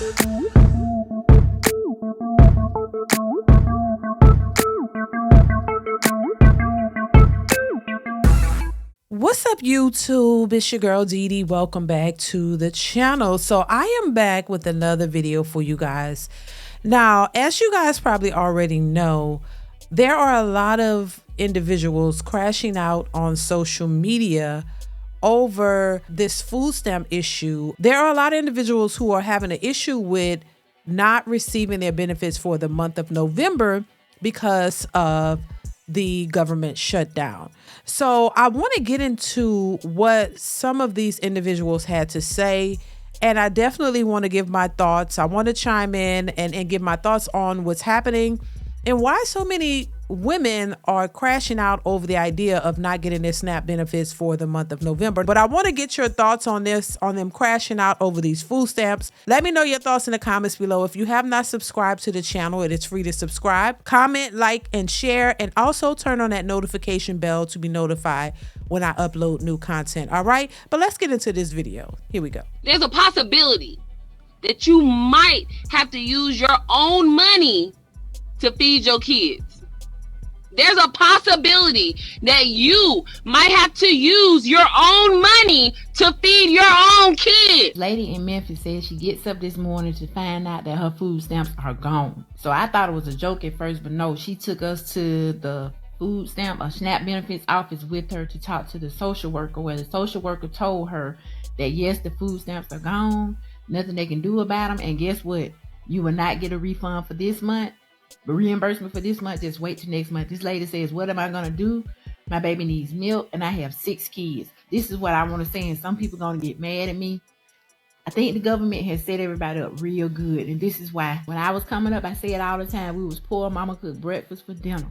What's up, YouTube? It's your girl DeeDee. Welcome back to the channel. So I am back with another video for you guys. Now, as you guys probably already know, there are a lot of individuals crashing out on social media over this food stamp issue. There are a lot of individuals who are having an issue with not receiving their benefits for the month of November because of the government shutdown. So I want to get into what some of these individuals had to say, and I definitely want to give my thoughts. I want to chime in and give my thoughts on what's happening and why so many women are crashing out over the idea of not getting their SNAP benefits for the month of November. But I want to get your thoughts on this, on them crashing out over these food stamps. Let me know your thoughts in the comments below. If you have not subscribed to the channel, it is free to subscribe, comment, like, and share, and also turn on that notification bell to be notified when I upload new content. All right, but let's get into this video. Here we go. There's a possibility that you might have to use your own money to feed your kids. There's a possibility that you might have to use your own money to feed your own kids. Lady in Memphis said she gets up this morning to find out that her food stamps are gone. So I thought it was a joke at first, but no, she took us to the food stamp or SNAP benefits office with her to talk to the social worker, where the social worker told her that yes, the food stamps are gone, nothing they can do about them, and guess what? You will not get a refund for this month. But reimbursement for this month, just wait till next month. This lady says, what am I going to do? My baby needs milk and I have 6 kids. This is what I want to say, and some people going to get mad at me. I think the government has set everybody up real good, and this is why. When I was coming up, I said all the time, we was poor. Mama cooked breakfast for dinner.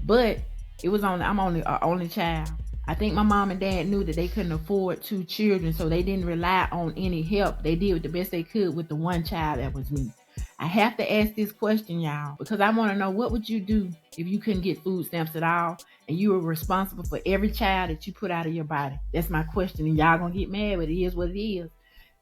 But it was I'm only an only child. I think my mom and dad knew that they couldn't afford 2 children, so they didn't rely on any help. They did the best they could with the one child that was me. I have to ask this question, y'all, because I want to know, what would you do if you couldn't get food stamps at all and you were responsible for every child that you put out of your body? That's my question, and y'all gonna get mad, but it is what it is.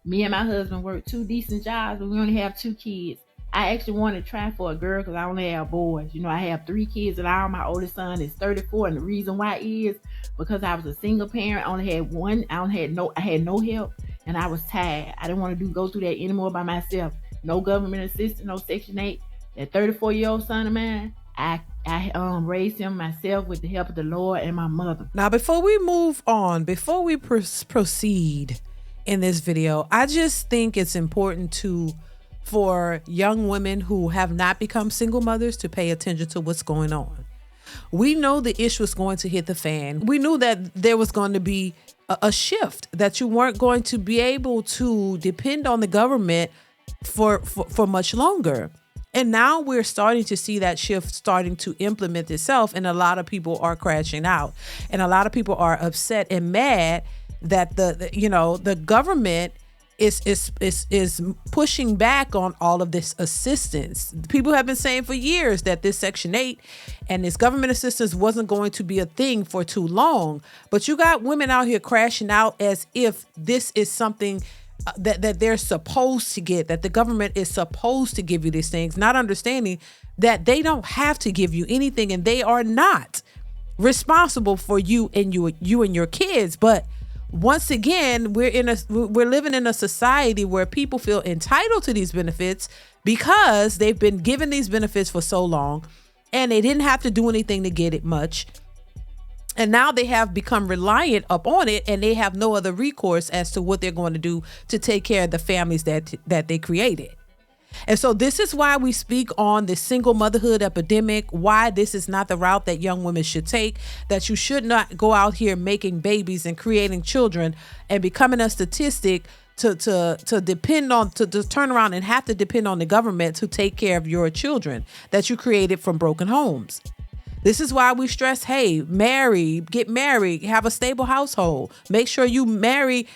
Me and my husband work 2 decent jobs, but we only have 2 kids. I actually want to try for a girl because I only have boys. You know, I have 3 kids and all. My oldest son is 34, and the reason why is because I was a single parent. I only had one. I had no help, and I was tired. I didn't want to go through that anymore by myself. No government assistance, no Section 8. That 34-year-old son of mine, I raised him myself with the help of the Lord and my mother. Now, before we move on, before we proceed in this video, I just think it's important for young women who have not become single mothers to pay attention to what's going on. We know the issue is going to hit the fan. We knew that there was going to be a shift, that you weren't going to be able to depend on the government for much longer. And now we're starting to see that shift starting to implement itself, and a lot of people are crashing out, and a lot of people are upset and mad that the government is pushing back on all of this assistance. People have been saying for years that this Section 8 and this government assistance wasn't going to be a thing for too long, but you got women out here crashing out as if this is something that they're supposed to get, that the government is supposed to give you these things, not understanding that they don't have to give you anything, and they are not responsible for you and your kids. But once again, we're living in a society where people feel entitled to these benefits because they've been given these benefits for so long, and they didn't have to do anything to get it much. And now they have become reliant upon it, and they have no other recourse as to what they're going to do to take care of the families that they created. And so this is why we speak on the single motherhood epidemic, why this is not the route that young women should take, that you should not go out here making babies and creating children and becoming a statistic to turn around and have to depend on the government to take care of your children that you created from broken homes. This is why we stress, hey, get married, have a stable household. Make sure you meet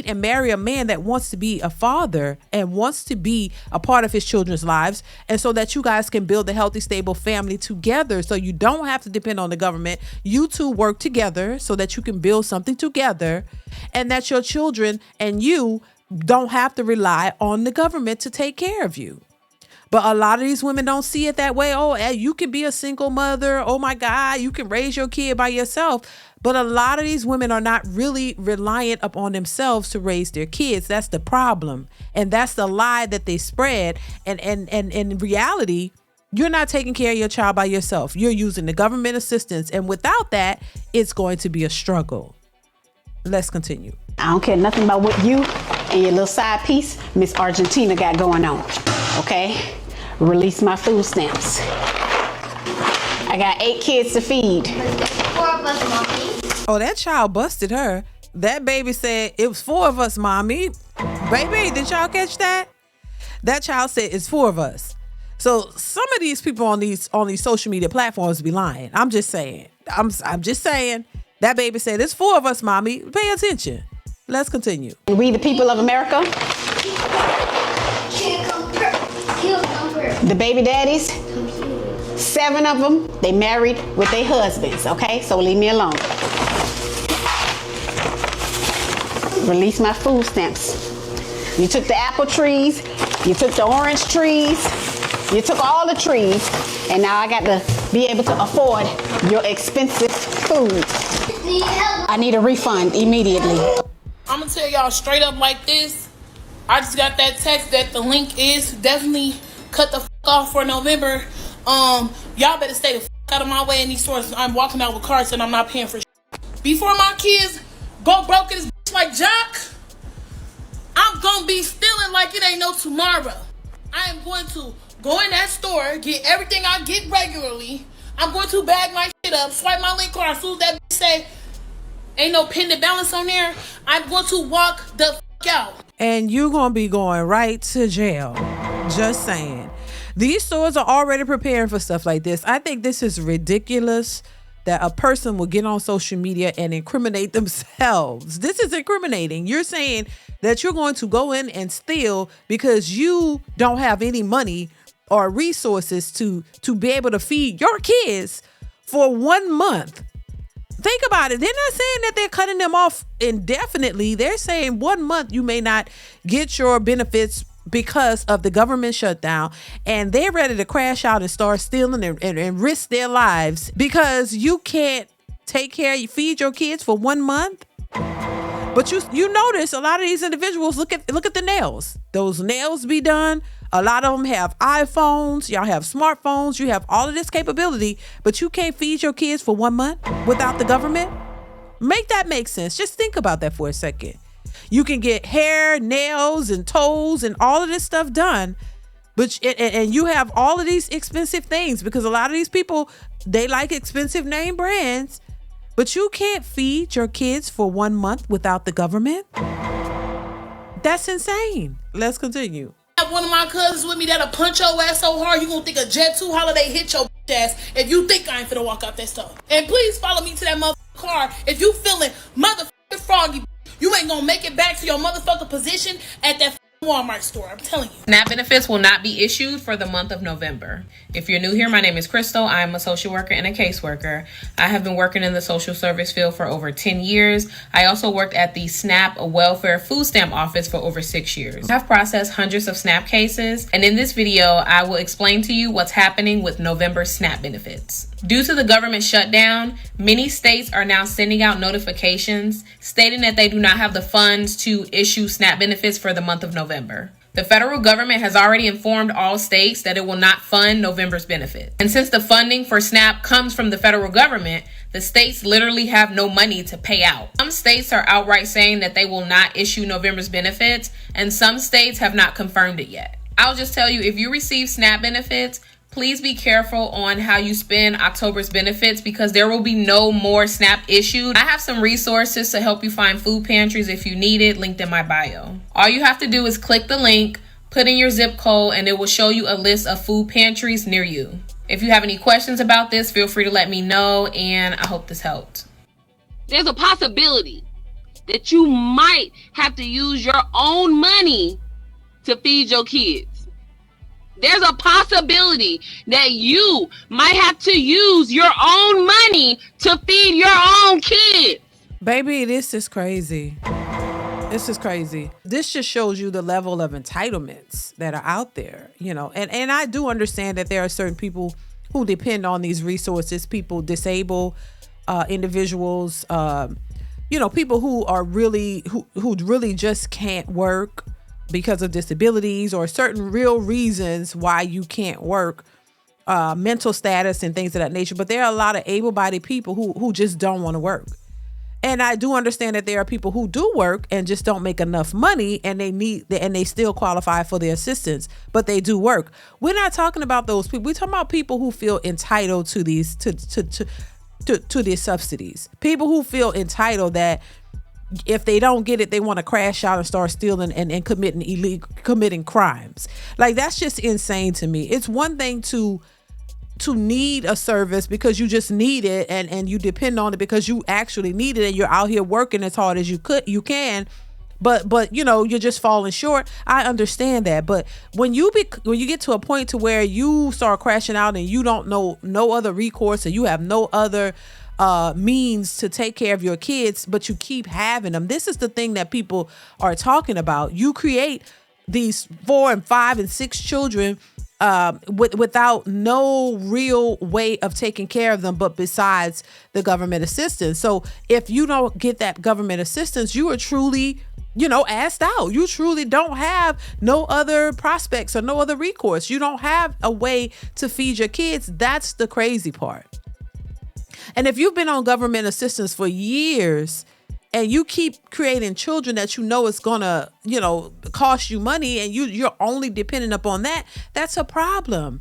and marry a man that wants to be a father and wants to be a part of his children's lives. And so that you guys can build a healthy, stable family together. So you don't have to depend on the government. You two work together so that you can build something together, and that your children and you don't have to rely on the government to take care of you. But a lot of these women don't see it that way. Oh, you can be a single mother. Oh my God, you can raise your kid by yourself. But a lot of these women are not really reliant upon themselves to raise their kids. That's the problem. And that's the lie that they spread. And in reality, you're not taking care of your child by yourself. You're using the government assistance. And without that, it's going to be a struggle. Let's continue. I don't care nothing about what you and your little side piece, Miss Argentina, got going on. Okay? Release my food stamps. I got 8 kids to feed. 4 of us, Mommy. Oh, that child busted her. That baby said, it was 4 of us, Mommy. Baby, did y'all catch that? That child said, it's 4 of us. So some of these people on these social media platforms be lying. I'm just saying. I'm just saying. That baby said, it's 4 of us, Mommy. Pay attention. Let's continue. We the people of America. The baby daddies. 7 of them, they married with their husbands, okay? So leave me alone. Release my food stamps. You took the apple trees, you took the orange trees, you took all the trees, and now I got to be able to afford your expensive food. I need a refund immediately. I'm gonna tell y'all straight up like this. I just got that text that the link is definitely cut the f off for November. Y'all better stay the f out of my way in these stores. I'm walking out with carts and I'm not paying for shit. Before my kids go broke as bitch like Jock, I'm gonna be stealing like it ain't no tomorrow. I am going to go in that store, get everything I get regularly. I'm going to bag my shit up, swipe my link card. As soon as that bitch say ain't no pending balance on there, I'm going to walk the f out. And you're going to be going right to jail. Just saying. These stores are already preparing for stuff like this. I think this is ridiculous that a person will get on social media and incriminate themselves. This is incriminating. You're saying that you're going to go in and steal because you don't have any money or resources to be able to feed your kids for 1 month. Think about it. They're not saying that they're cutting them off indefinitely. They're saying 1 month you may not get your benefits because of the government shutdown, and they're ready to crash out and start stealing and risk their lives because you can't take care, you feed your kids for 1 month. But you notice a lot of these individuals, look at the nails. Those nails be done. A lot of them have iPhones. Y'all have smartphones. You have all of this capability, but you can't feed your kids for 1 month without the government. Make that make sense. Just think about that for a second. You can get hair, nails, and toes and all of this stuff done, but and you have all of these expensive things because a lot of these people, they like expensive name brands, but you can't feed your kids for 1 month without the government. That's insane. Let's continue. I have one of my cousins with me that'll punch your ass so hard you gonna think a Jet 2 holiday hit your ass if you think I ain't finna walk out that stuff. And please follow me to that motherfucking car if you feeling motherfucking froggy. You ain't gonna make it back to your motherfucking position at that Walmart store. I'm telling you. SNAP benefits will not be issued for the month of November. If you're new here, my name is Crystal. I am a social worker and a caseworker. I have been working in the social service field for over 10 years. I also worked at the SNAP Welfare Food Stamp Office for over 6 years. I have processed hundreds of SNAP cases, and in this video, I will explain to you what's happening with November SNAP benefits. Due to the government shutdown, many states are now sending out notifications stating that they do not have the funds to issue SNAP benefits for the month of November. The federal government has already informed all states that it will not fund November's benefits. And since the funding for SNAP comes from the federal government, the states literally have no money to pay out. Some states are outright saying that they will not issue November's benefits, and some states have not confirmed it yet. I'll just tell you, if you receive SNAP benefits, please be careful on how you spend October's benefits because there will be no more SNAP issued. I have some resources to help you find food pantries if you need it, linked in my bio. All you have to do is click the link, put in your zip code, and it will show you a list of food pantries near you. If you have any questions about this, feel free to let me know, and I hope this helped. There's a possibility that you might have to use your own money to feed your kids. There's a possibility that you might have to use your own money to feed your own kids. Baby, this is crazy. This is crazy. This just shows you the level of entitlements that are out there, you know. And I do understand that there are certain people who depend on these resources, people, disabled individuals, you know, people who are really, who really just can't work because of disabilities or certain real reasons why you can't work, mental status and things of that nature. But there are a lot of able-bodied people who just don't want to work. And I do understand that there are people who do work and just don't make enough money, and they still qualify for the assistance, but they do work. We're not talking about those people. We're talking about people who feel entitled to these to these subsidies. People who feel entitled that if they don't get it, they want to crash out and start stealing and committing crimes. Like, that's just insane to me. It's one thing to need a service because you just need it and you depend on it because you actually need it and you're out here working as hard as you can, but you know, you're just falling short. I understand that. But when you get to a point to where you start crashing out and you don't know no other recourse and you have no other means to take care of your kids, but you keep having them. This is the thing that people are talking about. You create these 4 and 5 and 6 children without no real way of taking care of them, but besides the government assistance. So if you don't get that government assistance, you are truly, you know, asked out. You truly don't have no other prospects or no other recourse. You don't have a way to feed your kids. That's the crazy part. And if you've been on government assistance for years and you keep creating children that you know is gonna, you know, cost you money, and you're only dependent upon that, that's a problem.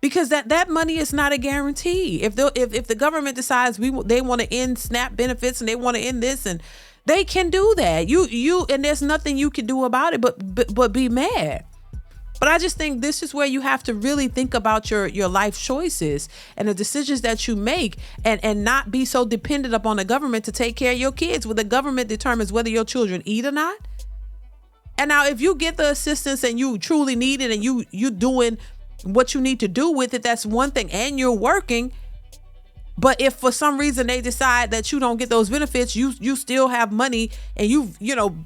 Because that money is not a guarantee. If the government decides they want to end SNAP benefits and they want to end this, and they can do that. You and there's nothing you can do about it but be mad. But I just think this is where you have to really think about your life choices and the decisions that you make, and not be so dependent upon the government to take care of your kids, where the government determines whether your children eat or not. And now if you get the assistance and you truly need it and you doing what you need to do with it, that's one thing, and you're working. But if for some reason they decide that you don't get those benefits, you still have money and you've, you know,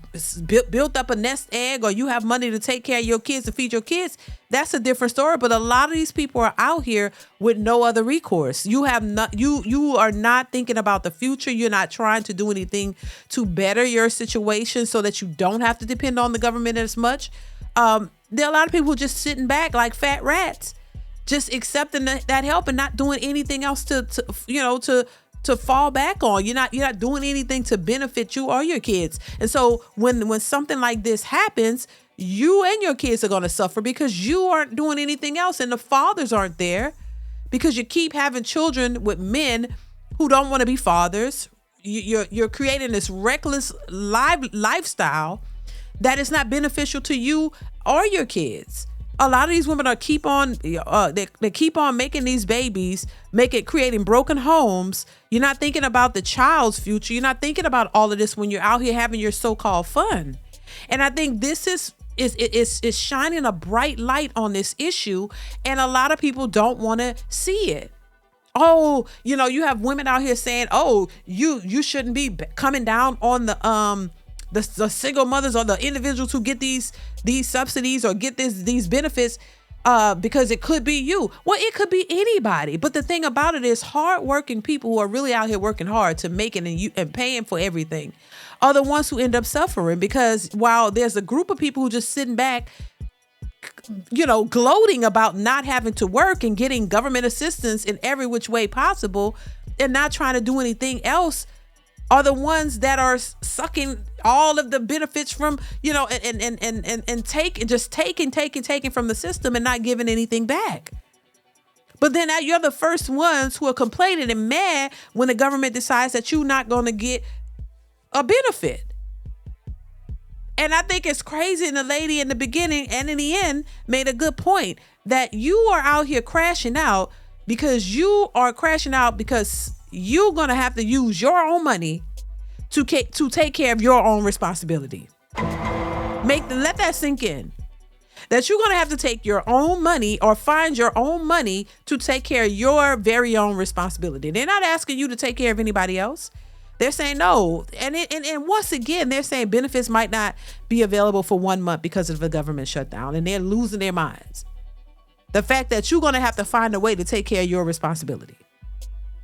built up a nest egg, or you have money to take care of your kids, to feed your kids, that's a different story. But a lot of these people are out here with no other recourse. You are not thinking about the future. You're not trying to do anything to better your situation so that you don't have to depend on the government as much. There are a lot of people just sitting back like fat rats, just accepting that help and not doing anything else to fall back on. You're not doing anything to benefit you or your kids. And so when something like this happens, you and your kids are going to suffer because you aren't doing anything else, and the fathers aren't there because you keep having children with men who don't want to be fathers. You're creating this reckless lifestyle that is not beneficial to you or your kids. A lot of these women they keep on making these babies, creating broken homes. You're not thinking about the child's future. You're not thinking about all of this when you're out here having your so-called fun. And I think this is shining a bright light on this issue, and a lot of people don't want to see it. Oh, you know, you have women out here saying, "Oh, you shouldn't be coming down on the single mothers or the individuals who get these subsidies or get these benefits because it could be you." Well, it could be anybody. But the thing about it is, hardworking people who are really out here working hard to make it and paying for everything are the ones who end up suffering, because while there's a group of people who just sitting back, you know, gloating about not having to work and getting government assistance in every which way possible and not trying to do anything else, are the ones that are sucking all of the benefits from, you know, and taking from the system and not giving anything back. But then you're the first ones who are complaining and mad when the government decides that you're not going to get a benefit. And I think it's crazy. And the lady in the beginning and in the end made a good point that you are out here crashing out because you're going to have to use your own money to take care of your own responsibility. Let that sink in. That you're going to have to take your own money or find your own money to take care of your very own responsibility. They're not asking you to take care of anybody else. They're saying no. And once again, they're saying benefits might not be available for 1 month because of the government shutdown, and they're losing their minds. The fact that you're going to have to find a way to take care of your responsibility.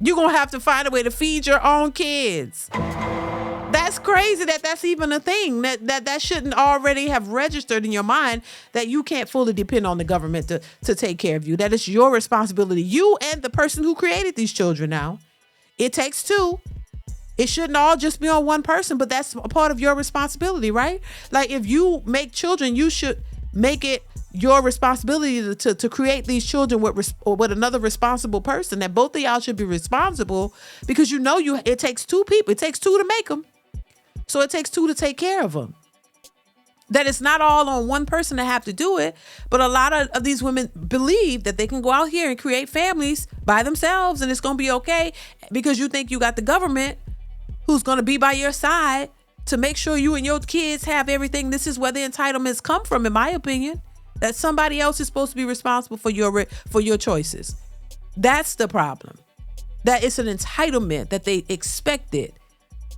You're going to have to find a way to feed your own kids. That's crazy that that's even a thing. That shouldn't already have registered in your mind that you can't fully depend on the government to take care of you. That it's your responsibility. You and the person who created these children now. It takes two. It shouldn't all just be on one person, but that's a part of your responsibility, right? Like if you make children, you should make it your responsibility to create these children with another responsible person. That both of y'all should be responsible because it takes two people. It takes two to make them. So it takes two to take care of them. That it's not all on one person to have to do it. But a lot of these women believe that they can go out here and create families by themselves and it's going to be okay because you think you got the government who's going to be by your side to make sure you and your kids have everything. This is where the entitlements come from, in my opinion, that somebody else is supposed to be responsible for your choices. That's the problem. That it's an entitlement that they expected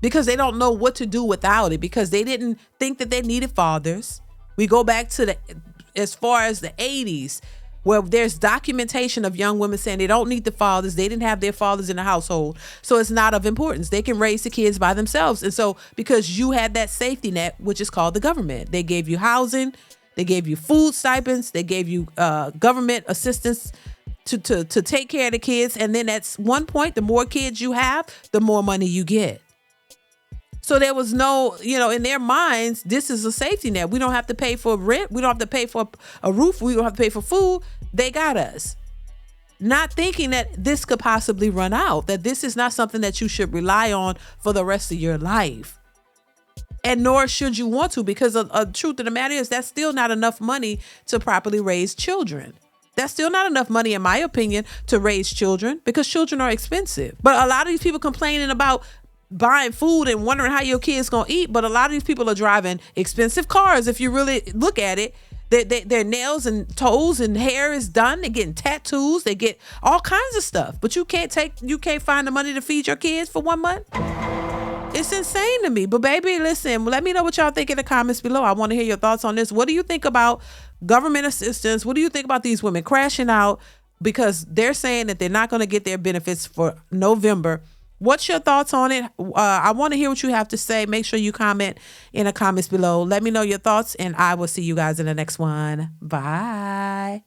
because they don't know what to do without it, because they didn't think that they needed fathers. We go back to as far as the 80s, where there's documentation of young women saying they don't need the fathers. They didn't have their fathers in the household. So it's not of importance. They can raise the kids by themselves. And so because you had that safety net, which is called the government, they gave you housing, they gave you food stipends, they gave you government assistance to take care of the kids. And then at one point, the more kids you have, the more money you get. So there was no, in their minds, this is a safety net. We don't have to pay for rent. We don't have to pay for a roof. We don't have to pay for food. They got us. Not thinking that this could possibly run out, that this is not something that you should rely on for the rest of your life. And nor should you want to, because the truth of the matter is that's still not enough money to properly raise children. That's still not enough money, in my opinion, to raise children because children are expensive. But a lot of these people complaining about buying food and wondering how your kids gonna eat, but a lot of these people are driving expensive cars. If you really look at it, their nails and toes and hair is done. They're getting tattoos. They get all kinds of stuff. But you can't find the money to feed your kids for 1 month. It's insane to me. But baby, listen, let me know what y'all think in the comments below. I want to hear your thoughts on this. What do you think about government assistance? What do you think about these women crashing out because they're saying that they're not going to get their benefits for November? What's your thoughts on it? I want to hear what you have to say. Make sure you comment in the comments below. Let me know your thoughts, and I will see you guys in the next one. Bye.